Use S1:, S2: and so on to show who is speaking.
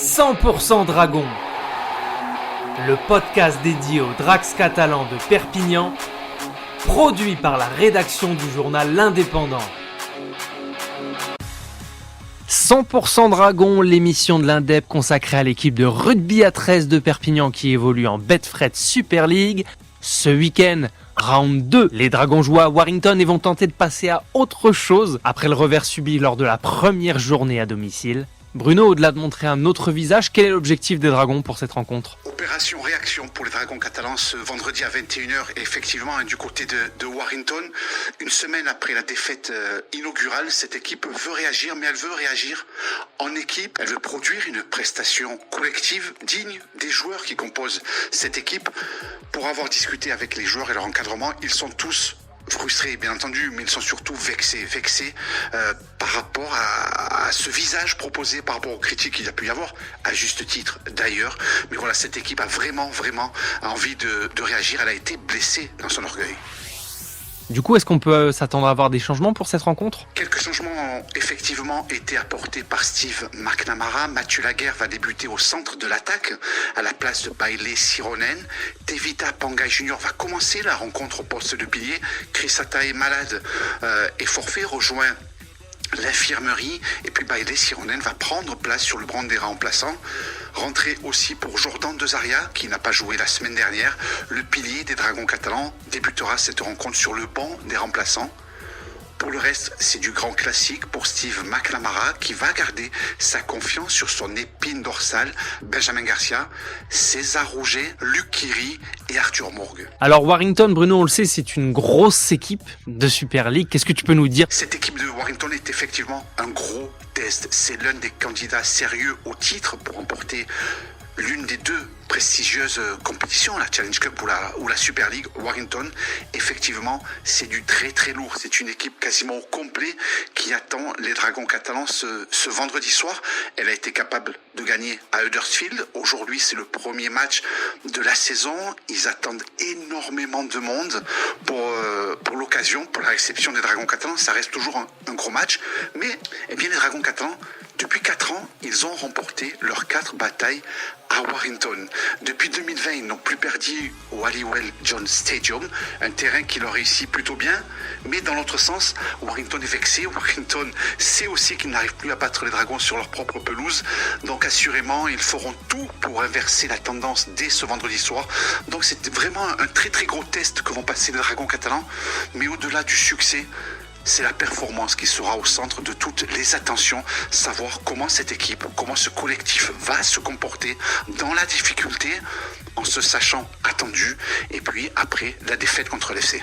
S1: 100% Dragon, le podcast dédié aux Drax catalans de Perpignan, produit par la rédaction du journal L'Indépendant. 100% Dragon, l'émission de l'Indep consacrée à l'équipe de rugby à 13 de Perpignan qui évolue en Betfred Super League. Ce week-end, round 2, les Dragons jouent à Warrington et vont tenter de passer à autre chose après le revers subi lors de la première journée à domicile. Bruno, au-delà de montrer un autre visage, quel est l'objectif des Dragons pour cette rencontre ?
S2: Opération réaction pour les Dragons catalans ce vendredi à 21h, effectivement, du côté de Warrington. Une semaine après la défaite inaugurale, cette équipe veut réagir, mais elle veut réagir en équipe. Elle veut produire une prestation collective digne des joueurs qui composent cette équipe. Pour avoir discuté avec les joueurs et leur encadrement, ils sont tous frustrés, bien entendu, mais ils sont surtout vexés par rapport à ce visage proposé, par rapport aux critiques qu'il y a pu y avoir, à juste titre d'ailleurs. Mais voilà, cette équipe a vraiment envie de réagir. Elle a été blessée dans son orgueil.
S1: Du coup, est-ce qu'on peut s'attendre à avoir des changements pour cette rencontre ?
S2: Quelques changements ont effectivement été apportés par Steve McNamara. Mathieu Laguerre va débuter au centre de l'attaque à la place de Bailey Sironen. Tevita Pangai Junior va commencer la rencontre au poste de pilier. Chris Atae, malade et forfait, rejoint l'infirmerie, et puis Bailey Sironen va prendre place sur le banc des remplaçants. Rentrée aussi pour Jordan Dezaria, qui n'a pas joué la semaine dernière. Le pilier des Dragons catalans débutera cette rencontre sur le banc des remplaçants. Pour le reste, c'est du grand classique pour Steve McNamara qui va garder sa confiance sur son épine dorsale. Benjamin Garcia, César Rouget, Luc Kiri et Arthur Mourgue.
S1: Alors Warrington, Bruno, on le sait, c'est une grosse équipe de Super League. Qu'est-ce que tu peux nous dire ?
S2: Cette équipe de Warrington est effectivement un gros test. C'est l'un des candidats sérieux au titre pour remporter l'une des deux prestigieuses compétitions, la Challenge Cup ou la Super League. Warrington, effectivement, c'est du très lourd. C'est une équipe quasiment au complet qui attend les Dragons catalans ce vendredi soir. Elle a été capable de gagner à Huddersfield. Aujourd'hui, c'est le premier match de la saison. Ils attendent énormément de monde pour l'occasion, pour la réception des Dragons catalans. Ça reste toujours un gros match. Mais les Dragons catalans, depuis 4 ans, ils ont remporté leurs 4 batailles à Warrington. Depuis 2020, ils n'ont plus perdu au Halliwell Jones Stadium, un terrain qui leur réussit plutôt bien, mais dans l'autre sens, Warrington est vexé. Warrington sait aussi qu'ils n'arrivent plus à battre les Dragons sur leur propre pelouse, donc assurément, ils feront tout pour inverser la tendance dès ce vendredi soir. Donc c'est vraiment un très gros test que vont passer les Dragons catalans, mais au-delà du succès, c'est la performance qui sera au centre de toutes les attentions, savoir comment cette équipe, comment ce collectif va se comporter dans la difficulté, en se sachant attendu, et puis après la défaite contre l'FC.